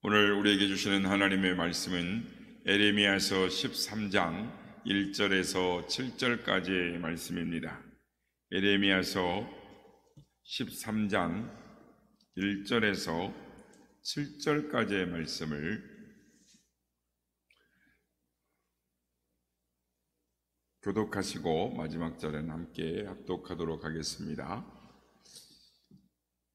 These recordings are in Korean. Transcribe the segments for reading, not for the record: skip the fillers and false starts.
오늘 우리에게 주시는 하나님의 말씀은 에레미야서 13장 1절에서 7절까지의 말씀입니다. 에레미야서 13장 1절에서 7절까지의 말씀을 교독하시고 마지막 절에는 함께 합독하도록 하겠습니다.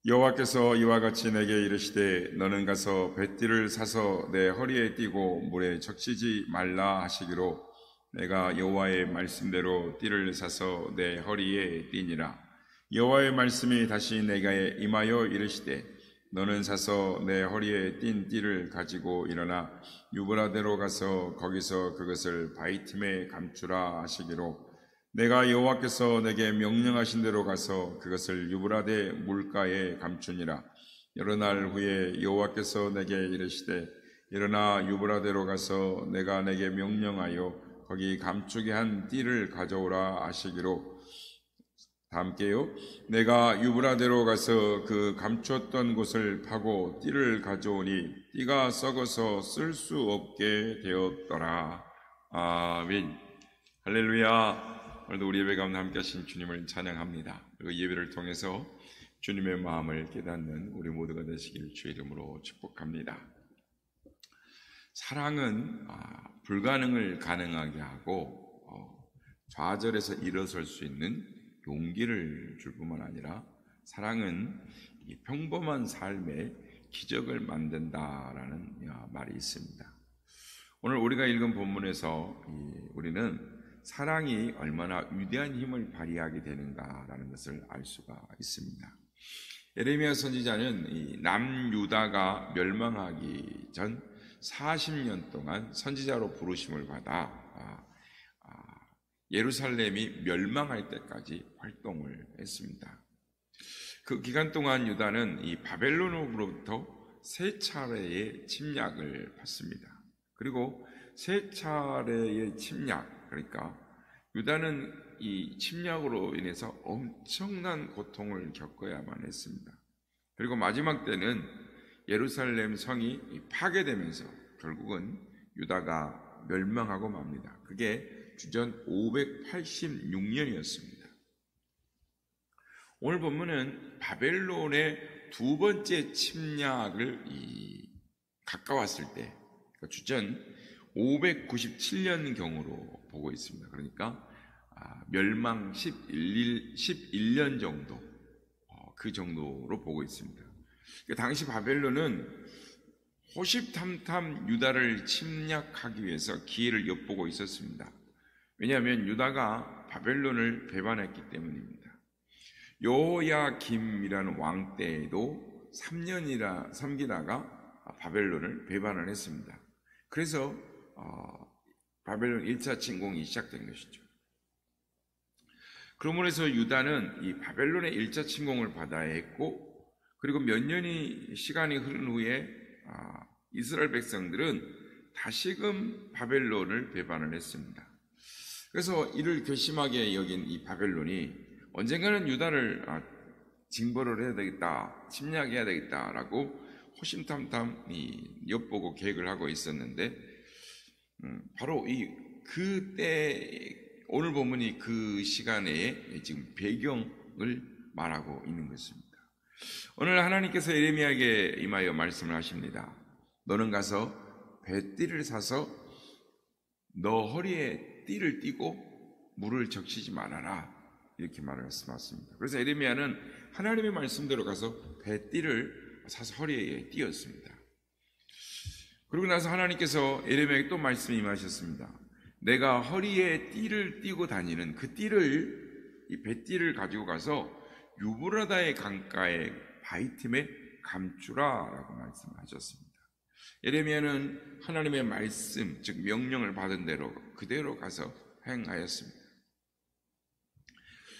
여호와께서 이와 같이 내게 이르시되 너는 가서 뱃띠를 사서 내 허리에 띠고 물에 적시지 말라 하시기로 내가 여호와의 말씀대로 띠를 사서 내 허리에 띠니라. 여호와의 말씀이 다시 내게 임하여 이르시되 너는 사서 내 허리에 띈 띠를 가지고 일어나 유브라데로 가서 거기서 그것을 바이틈에 감추라 하시기로 내가 여호와께서 내게 명령하신 대로 가서 그것을 유브라데 물가에 감추니라. 여러 날 후에 여호와께서 내게 이르시되 일어나 유브라데로 가서 내가 내게 명령하여 거기 감추게 한 띠를 가져오라 하시기로 다 함께요. 내가 유브라데로 가서 그 감추었던 곳을 파고 띠를 가져오니 띠가 썩어서 쓸 수 없게 되었더라. 아멘. 할렐루야. 오늘도 우리 예배 가운데 함께 하신 주님을 찬양합니다. 그리고 예배를 통해서 주님의 마음을 깨닫는 우리 모두가 되시길 주의 이름으로 축복합니다. 사랑은 불가능을 가능하게 하고 좌절에서 일어설 수 있는 용기를 줄 뿐만 아니라 사랑은 평범한 삶에 기적을 만든다라는 말이 있습니다. 오늘 우리가 읽은 본문에서 우리는 사랑이 얼마나 위대한 힘을 발휘하게 되는가라는 것을 알 수가 있습니다. 에레미야 선지자는 남유다가 멸망하기 전 40년 동안 선지자로 부르심을 받아 예루살렘이 멸망할 때까지 활동을 했습니다. 그 기간 동안 유다는 이 바벨론으로부터 세 차례의 침략을 받습니다. 그리고 세 차례의 침략, 그러니까 유다는 이 침략으로 인해서 엄청난 고통을 겪어야만 했습니다. 그리고 마지막 때는 예루살렘 성이 파괴되면서 결국은 유다가 멸망하고 맙니다. 그게 주전 586년이었습니다. 오늘 본문은 바벨론의 두 번째 침략을 가까웠을 때 주전 597년경으로 보고 있습니다. 그러니까 멸망 11년 정도, 그 정도로 보고 있습니다. 당시 바벨론은 호시탐탐 유다를 침략하기 위해서 기회를 엿보고 있었습니다. 왜냐하면 유다가 바벨론을 배반했기 때문입니다. 여호야김이라는 왕 때에도 3년이나 섬기다가 바벨론을 배반을 했습니다. 그래서 바벨론 1차 침공이 시작된 것이죠. 그러므로 해서 유다는 이 바벨론의 1차 침공을 받아야 했고, 그리고 몇 년이 시간이 흐른 후에 이스라엘 백성들은 다시금 바벨론을 배반을 했습니다. 그래서 이를 괘씸하게 여긴 이 바벨론이 언젠가는 유다를 징벌을 해야 되겠다, 침략해야 되겠다라고 호심탐탐 엿보고 계획을 하고 있었는데, 바로 그때 오늘 본문이 그 시간에 지금 배경을 말하고 있는 것입니다. 오늘 하나님께서 예레미야에게 임하여 말씀을 하십니다. 너는 가서 뱃띠를 사서 너 허리에 띠를 띠고 물을 적시지 말아라, 이렇게 말씀하셨습니다. 그래서 예레미야는 하나님의 말씀대로 가서 뱃띠를 사서 허리에 띠었습니다. 그러고 나서 하나님께서 예레미야에게 또 말씀이 임하셨습니다. 내가 허리에 띠를 띠고 다니는 그 띠를, 이 뱃띠를 가지고 가서 유브라다의 강가에 바이틈에 감추라 라고 말씀하셨습니다. 예레미야는 하나님의 말씀, 즉 명령을 받은 대로 그대로 가서 행하였습니다.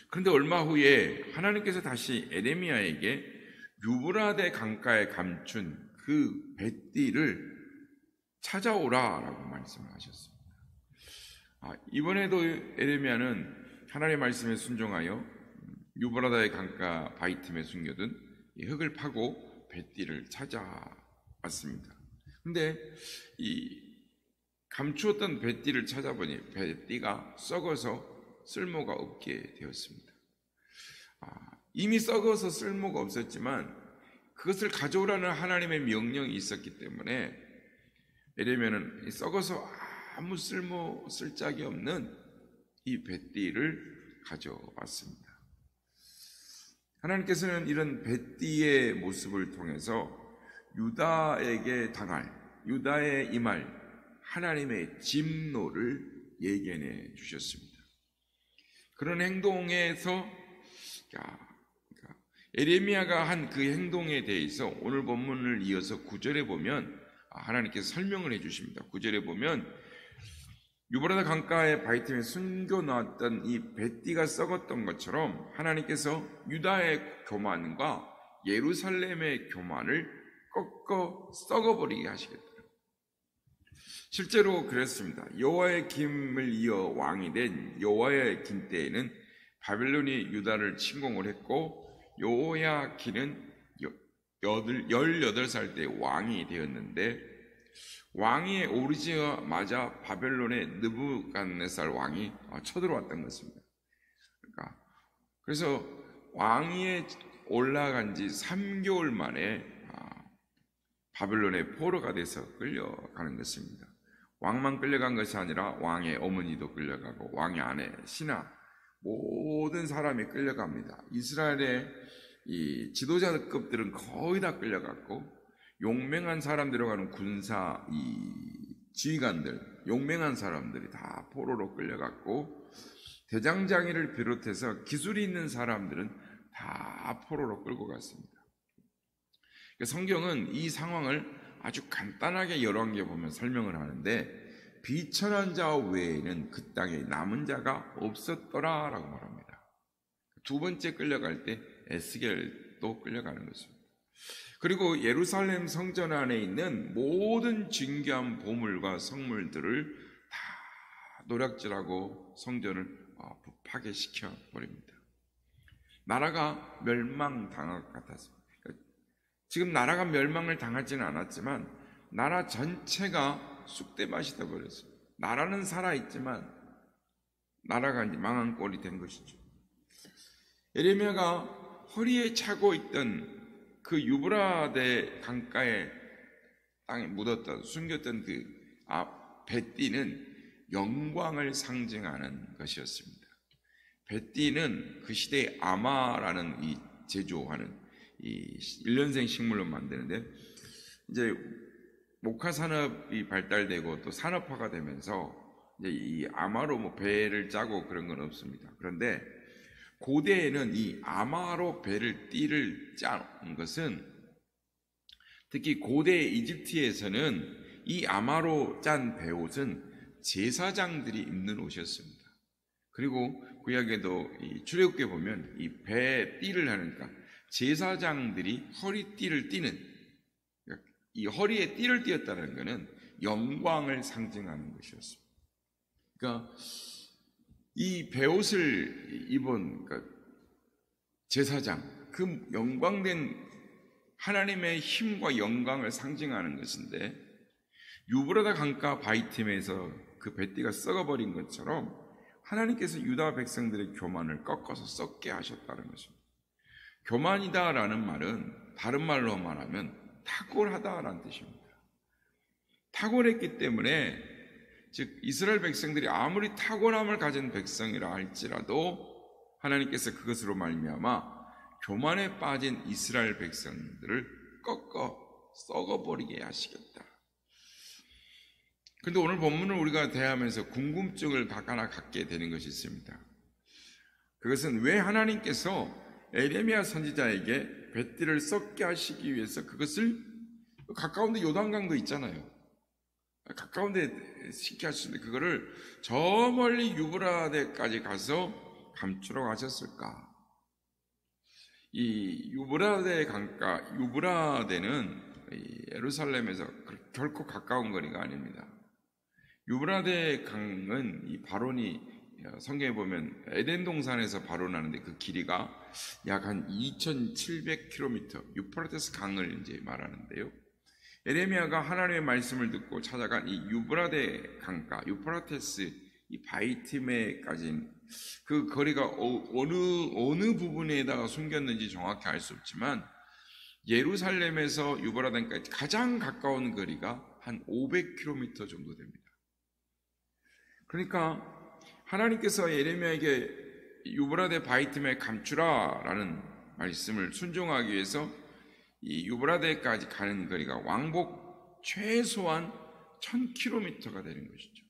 그런데 얼마 후에 하나님께서 다시 예레미야에게 유브라데 강가에 감춘 그 뱃띠를 찾아오라 라고 말씀을 하셨습니다. 이번에도 예레미야는 하나님의 말씀에 순종하여 유브라다의 강가 바이틈에 숨겨둔 이 흙을 파고 뱃띠를 찾아왔습니다. 근데 이 감추었던 뱃띠를 찾아보니 뱃띠가 썩어서 쓸모가 없게 되었습니다. 이미 썩어서 쓸모가 없었지만 그것을 가져오라는 하나님의 명령이 있었기 때문에 에레미야는 썩어서 아무 쓸 짝이 없는 이 뱃띠를 가져왔습니다. 하나님께서는 이런 뱃띠의 모습을 통해서 유다에게 유다에 임할 하나님의 진노를 예견해 주셨습니다. 그런 행동에서 에레미야가 한 그 행동에 대해서 오늘 본문을 이어서 9절에 보면 하나님께서 설명을 해 주십니다. 9절에 보면 유브라데 강가의 바위틈에 숨겨놨던 이 뱃띠가 썩었던 것처럼 하나님께서 유다의 교만과 예루살렘의 교만을 꺾어 썩어버리게 하시겠다. 실제로 그랬습니다. 여호와의 김을 이어 왕이 된 여호와의 긴 때에는 바벨론이 유다를 침공을 했고 여호야긴은 18살 때 왕이 되었는데 왕위에 오르자마자 바벨론의 느부갓네살 왕이 쳐들어왔던 것입니다. 그래서 왕위에 올라간 지 3개월 만에 바벨론의 포로가 돼서 끌려가는 것입니다. 왕만 끌려간 것이 아니라 왕의 어머니도 끌려가고 왕의 아내, 신하 모든 사람이 끌려갑니다. 이스라엘의 이 지도자급들은 거의 다 끌려갔고 용맹한 사람들로 가는 군사 이 지휘관들, 용맹한 사람들이 다 포로로 끌려갔고 대장장이를 비롯해서 기술이 있는 사람들은 다 포로로 끌고 갔습니다. 성경은 이 상황을 아주 간단하게 열왕기에 보면 설명을 하는데 비천한 자 외에는 그 땅에 남은 자가 없었더라라고 말합니다. 두 번째 끌려갈 때 에스겔도 끌려가는 것입니다. 그리고 예루살렘 성전 안에 있는 모든 진귀한 보물과 성물들을 다 노략질하고 성전을 파괴시켜 버립니다. 나라가 멸망당할 것 같았습니다. 지금 나라가 멸망을 당하지는 않았지만 나라 전체가 쑥대밭이 되어버렸어요. 나라는 살아있지만 나라가 이제 망한 꼴이 된 것이죠. 에레미야가 허리에 차고 있던 그 유브라데 강가에 땅에 묻었던 숨겼던 그 뱃띠는 영광을 상징하는 것이었습니다. 뱃띠는 그 시대의 아마라는 이 제조하는 이 1년생 식물로 만드는데 이제 목화 산업이 발달되고 또 산업화가 되면서 이제 이 아마로 뭐 배를 짜고 그런 건 없습니다. 그런데 고대에는 이 아마로 띠를 짠 것은 특히 고대 이집트에서는 이 아마로 짠 배옷은 제사장들이 입는 옷이었습니다. 그리고 구약에도 이 출애굽기에 보면 이 배 띠를 하니까 제사장들이 허리띠를 띠는 이 허리에 띠를 띠었다는 것은 영광을 상징하는 것이었습니다. 그러니까 이 배옷을 입은 제사장, 그 영광된 하나님의 힘과 영광을 상징하는 것인데 유브라데 강가 바위틈에서 그 뱃띠가 썩어버린 것처럼 하나님께서 유다 백성들의 교만을 꺾어서 썩게 하셨다는 것입니다. 교만이다라는 말은 다른 말로 말하면 탁월하다라는 뜻입니다. 탁월했기 때문에 즉 이스라엘 백성들이 아무리 탁월함을 가진 백성이라 할지라도 하나님께서 그것으로 말미암아 교만에 빠진 이스라엘 백성들을 꺾어 썩어버리게 하시겠다. 그런데 오늘 본문을 우리가 대하면서 궁금증을 하나 갖게 되는 것이 있습니다. 그것은 왜 하나님께서 에레미야 선지자에게 뱃띠를 썩게 하시기 위해서 그것을 가까운 데 요단강도 있잖아요. 가까운 데 씻게 하시는데 그거를 저 멀리 유브라데까지 가서 감추러 가셨을까? 이 유브라데 강가, 유브라데는 예루살렘에서 결코 가까운 거리가 아닙니다. 유브라데 강은 이 바론이 성경에 보면 에덴 동산에서 발원하는데 그 길이가 약 한 2,700km, 유프라테스 강을 이제 말하는데요. 에레미야가 하나님의 말씀을 듣고 찾아간 이 유브라데 강가, 유프라테스 이 바이티메까지 그 거리가 어느 부분에다가 숨겼는지 정확히 알 수 없지만 예루살렘에서 유브라데까지 가장 가까운 거리가 한 500km 정도 됩니다. 그러니까 하나님께서 예레미야에게 유브라데 바이티메 감추라라는 말씀을 순종하기 위해서 이 유브라데까지 가는 거리가 왕복 최소한 1000km가 되는 것이죠.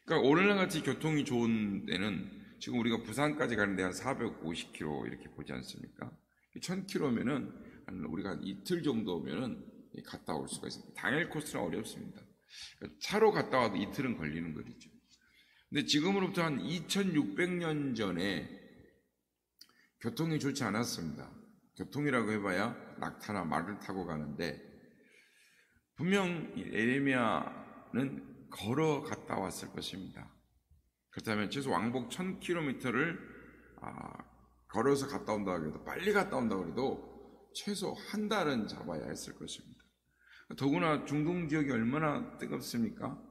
그러니까 오늘날 같이 교통이 좋은 데는 지금 우리가 부산까지 가는데 한 450km 이렇게 보지 않습니까? 1000km면은 우리가 한 이틀 정도면은 갔다 올 수가 있습니다. 당일 코스는 어렵습니다. 그러니까 차로 갔다 와도 이틀은 걸리는 거리죠. 근데 지금으로부터 한 2600년 전에 교통이 좋지 않았습니다. 교통이라고 해봐야 낙타나 말을 타고 가는데 분명 에레미야는 걸어 갔다 왔을 것입니다. 그렇다면 최소 왕복 1000km를 걸어서 갔다 온다고 해도 빨리 갔다 온다고 해도 최소 한 달은 잡아야 했을 것입니다. 더구나 중동 지역이 얼마나 뜨겁습니까?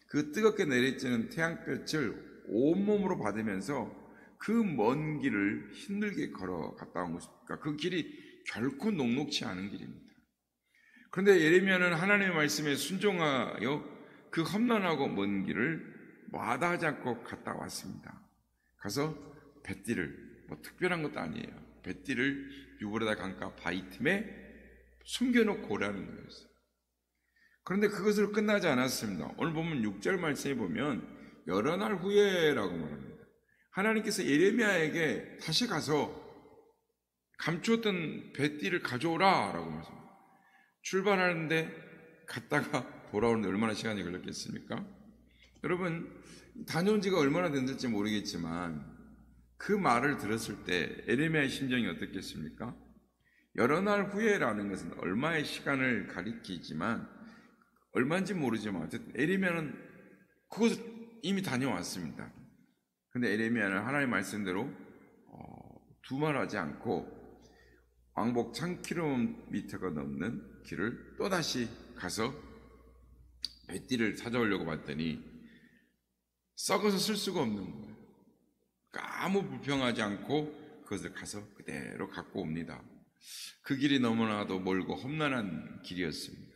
그 뜨겁게 내리쬐는 태양볕을 온몸으로 받으면서 그 먼 길을 힘들게 걸어 갔다 온 것입니까? 그 길이 결코 녹록치 않은 길입니다. 그런데 예레미야는 하나님의 말씀에 순종하여 그 험난하고 먼 길을 마다하지 않고 갔다 왔습니다. 가서 뱃띠를, 특별한 것도 아니에요. 뱃띠를 유브라데 강가 바이팀에 숨겨놓고 오라는 거였어요. 그런데 그것으로 끝나지 않았습니다. 오늘 보면 6절 말씀에 보면 여러 날 후에라고 말합니다. 하나님께서 예레미야에게 다시 가서 감추었던 뱃띠를 가져오라 라고 말씀합니다. 출발하는데 갔다가 돌아오는데 얼마나 시간이 걸렸겠습니까? 여러분, 다녀온 지가 얼마나 됐는지 모르겠지만 그 말을 들었을 때 예레미야의 심정이 어떻겠습니까? 여러 날 후에라는 것은 얼마의 시간을 가리키지만 얼마인지 모르지만 어쨌든 예레미야는 그것을 이미 다녀왔습니다. 근데 예레미야는 하나님의 말씀대로 두말하지 않고 왕복 1000km가 넘는 길을 또다시 가서 뱃띠를 찾아오려고 봤더니 썩어서 쓸 수가 없는 거예요. 그러니까 아무 불평하지 않고 그것을 가서 그대로 갖고 옵니다. 그 길이 너무나도 멀고 험난한 길이었습니다.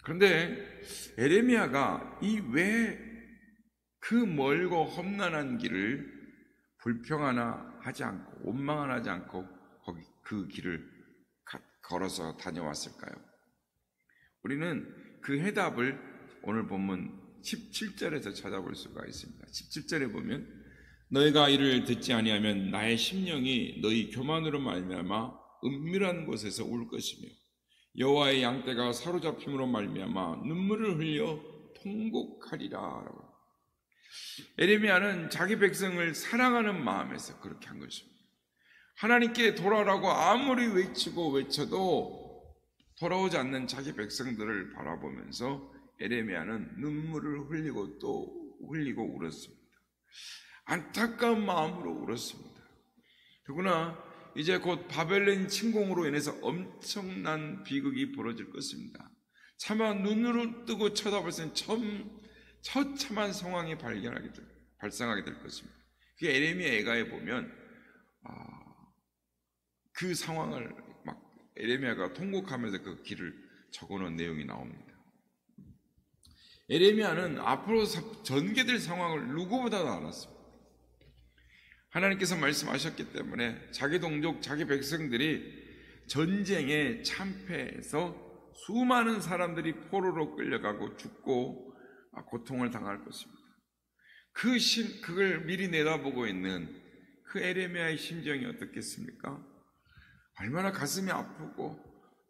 그런데 에레미야가 이 왜 그 멀고 험난한 길을 불평 하나 하지 않고 원망 하나 하지 않고 거기 그 길을 걸어서 다녀왔을까요? 우리는 그 해답을 오늘 본문 17절에서 찾아볼 수가 있습니다. 17절에 보면 너희가 이를 듣지 아니하면 나의 심령이 너희 교만으로 말미암아 은밀한 곳에서 울 것이며 여호와의 양떼가 사로잡힘으로 말미암아 눈물을 흘려 통곡하리라. 에레미야는 자기 백성을 사랑하는 마음에서 그렇게 한 것입니다. 하나님께 돌아오라고 아무리 외쳐도 돌아오지 않는 자기 백성들을 바라보면서 에레미야는 눈물을 흘리고 또 흘리고 울었습니다. 안타까운 마음으로 울었습니다. 더구나 이제 곧 바벨론 침공으로 인해서 엄청난 비극이 벌어질 것입니다. 차마 눈으로 뜨고 쳐다볼 수 있는 처참한 상황이 발생하게 될 것입니다. 그 에레미야 애가에 보면 그 상황을 막 에레미야가 통곡하면서 그 길을 적어놓은 내용이 나옵니다. 에레미야는 앞으로 전개될 상황을 누구보다도 알았습니다. 하나님께서 말씀하셨기 때문에 자기 동족, 자기 백성들이 전쟁에 참패해서 수많은 사람들이 포로로 끌려가고 죽고 고통을 당할 것입니다. 그걸 미리 내다보고 있는 그 에레미야의 심정이 어떻겠습니까? 얼마나 가슴이 아프고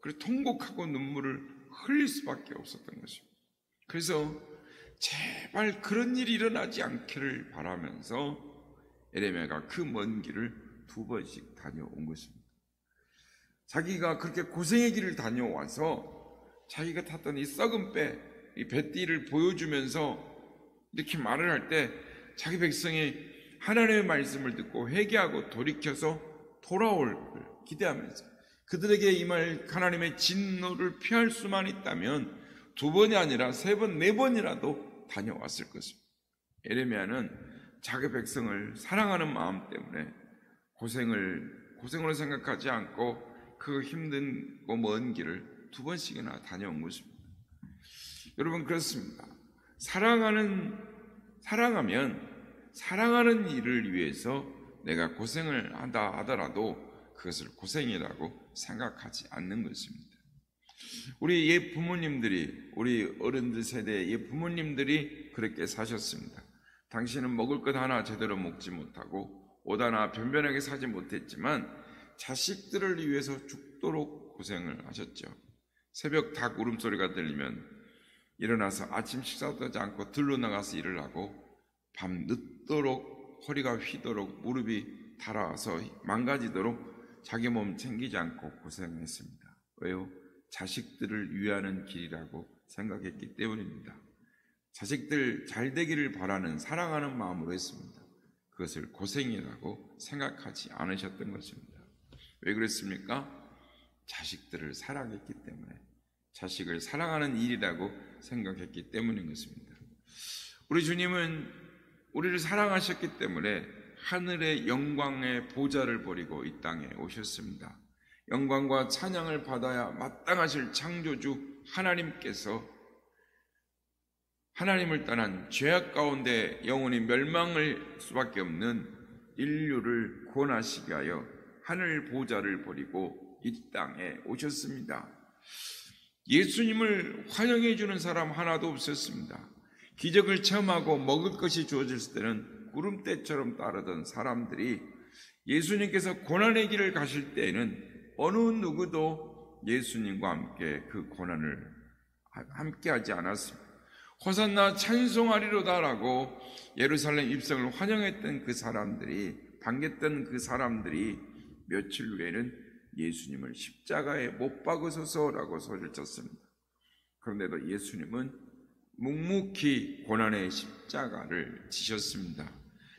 그리고 통곡하고 눈물을 흘릴 수밖에 없었던 것입니다. 그래서 제발 그런 일이 일어나지 않기를 바라면서 에레미야가 그 먼 길을 2번씩 다녀온 것입니다. 자기가 그렇게 고생의 길을 다녀와서 자기가 탔던 이 썩은 이 뱃띠를 보여주면서 이렇게 말을 할 때 자기 백성이 하나님의 말씀을 듣고 회개하고 돌이켜서 돌아올 걸 기대하면서 그들에게 임할 하나님의 진노를 피할 수만 있다면 2번이 아니라 3번, 4번이라도 다녀왔을 것입니다. 에레미야는 자기 백성을 사랑하는 마음 때문에 고생으로 생각하지 않고 그 힘든 먼 길을 2번씩이나 다녀온 것입니다. 여러분, 그렇습니다. 사랑하면 사랑하는 일을 위해서 내가 고생을 한다 하더라도 그것을 고생이라고 생각하지 않는 것입니다. 우리 옛 부모님들이, 우리 어른들 세대의 옛 부모님들이 그렇게 사셨습니다. 당신은 먹을 것 하나 제대로 먹지 못하고 옷 하나 변변하게 사지 못했지만 자식들을 위해서 죽도록 고생을 하셨죠. 새벽 닭 울음소리가 들리면 일어나서 아침 식사도 하지 않고 들로 나가서 일을 하고 밤 늦도록 허리가 휘도록 무릎이 닳아서 망가지도록 자기 몸 챙기지 않고 고생했습니다. 왜요? 자식들을 위하는 길이라고 생각했기 때문입니다. 자식들 잘 되기를 바라는 사랑하는 마음으로 했습니다. 그것을 고생이라고 생각하지 않으셨던 것입니다. 왜 그랬습니까? 자식들을 사랑했기 때문에, 자식을 사랑하는 일이라고 생각했기 때문인 것입니다. 우리 주님은 우리를 사랑하셨기 때문에 하늘의 영광의 보좌를 버리고 이 땅에 오셨습니다. 영광과 찬양을 받아야 마땅하실 창조주 하나님께서 하나님을 떠난 죄악 가운데 영원히 멸망할 수밖에 없는 인류를 구원하시기 위하여 하늘 보좌를 버리고 이 땅에 오셨습니다. 예수님을 환영해 주는 사람 하나도 없었습니다. 기적을 체험하고 먹을 것이 주어졌을 때는 구름대처럼 따르던 사람들이 예수님께서 고난의 길을 가실 때에는 어느 누구도 예수님과 함께 그 고난을 함께하지 않았습니다. 호산나 찬송하리로다라고 예루살렘 입성을 환영했던 그 사람들이, 반겼던 그 사람들이 며칠 후에는 예수님을 십자가에 못 박으소서라고 소리를 쳤습니다. 그런데도 예수님은 묵묵히 고난의 십자가를 지셨습니다.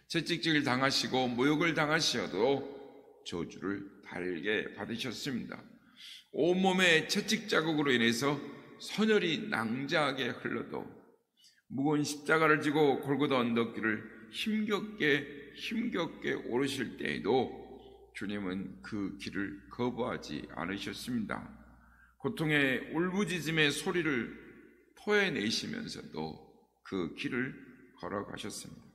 채찍질을 당하시고 모욕을 당하시어도 저주를 달게 받으셨습니다. 온몸에 채찍 자국으로 인해서 선혈이 낭자하게 흘러도 무거운 십자가를 지고 골고다 언덕길을 힘겹게 오르실 때에도 주님은 그 길을 거부하지 않으셨습니다. 고통의 울부짖음의 소리를 토해내시면서도 그 길을 걸어가셨습니다.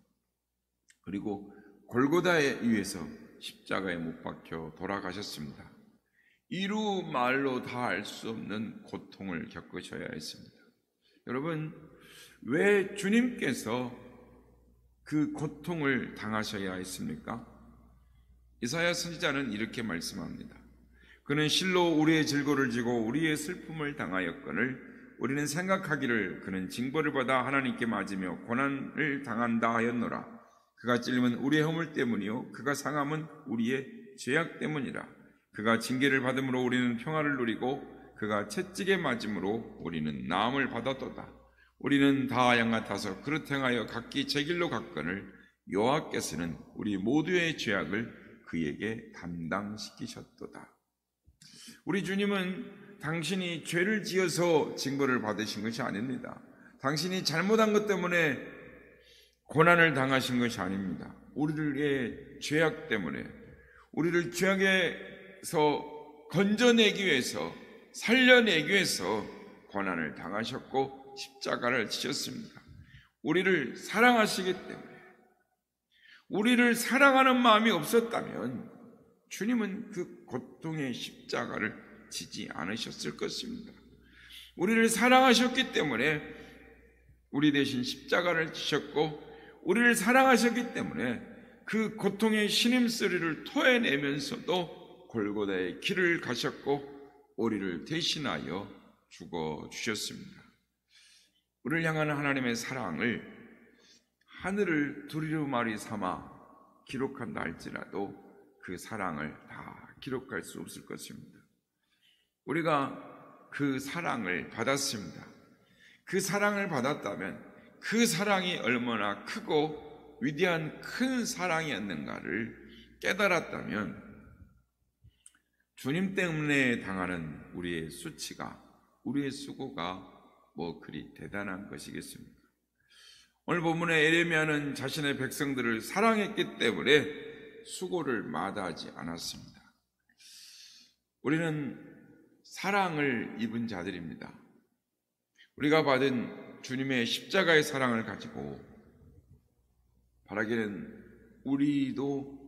그리고 골고다에 위에서 십자가에 못 박혀 돌아가셨습니다. 이루 말로 다 알 수 없는 고통을 겪으셔야 했습니다. 여러분, 왜 주님께서 그 고통을 당하셔야 했습니까? 이사야 선지자는 이렇게 말씀합니다. 그는 실로 우리의 질고를 지고 우리의 슬픔을 당하였거늘 우리는 생각하기를 그는 징벌을 받아 하나님께 맞으며 고난을 당한다 하였노라. 그가 찔림은 우리의 허물 때문이요 그가 상함은 우리의 죄악 때문이라. 그가 징계를 받음으로 우리는 평화를 누리고 그가 채찍에 맞음으로 우리는 나음을 받았도다. 우리는 다 양 같아서 그릇 행하여 각기 제 길로 갔거늘 여호와께서는 우리 모두의 죄악을 그에게 담당시키셨도다. 우리 주님은 당신이 죄를 지어서 징벌을 받으신 것이 아닙니다. 당신이 잘못한 것 때문에 고난을 당하신 것이 아닙니다. 우리의 죄악 때문에, 우리를 죄악에서 건져내기 위해서, 살려내기 위해서 고난을 당하셨고 십자가를 지셨습니다. 우리를 사랑하시기 때문에, 우리를 사랑하는 마음이 없었다면 주님은 그 고통의 십자가를 지지 않으셨을 것입니다. 우리를 사랑하셨기 때문에 우리 대신 십자가를 지셨고, 우리를 사랑하셨기 때문에 그 고통의 신음소리를 토해내면서도 골고다의 길을 가셨고 우리를 대신하여 죽어주셨습니다. 우리를 향한 하나님의 사랑을 하늘을 두루마리 삼아 기록한다 할지라도 그 사랑을 다 기록할 수 없을 것입니다. 우리가 그 사랑을 받았습니다. 그 사랑을 받았다면 그 사랑이 얼마나 크고 위대한 큰 사랑이었는가를 깨달았다면 주님 때문에 당하는 우리의 수치가, 우리의 수고가 뭐 그리 대단한 것이겠습니까? 오늘 본문에 에레미야는 자신의 백성들을 사랑했기 때문에 수고를 마다하지 않았습니다. 우리는 사랑을 입은 자들입니다. 우리가 받은 주님의 십자가의 사랑을 가지고 바라기는 우리도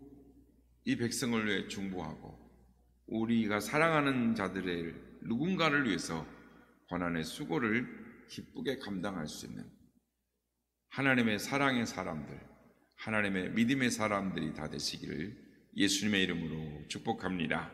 이 백성을 위해 중보하고 우리가 사랑하는 자들의 누군가를 위해서 고난의 수고를 기쁘게 감당할 수 있는 하나님의 사랑의 사람들, 하나님의 믿음의 사람들이 다 되시기를 예수님의 이름으로 축복합니다.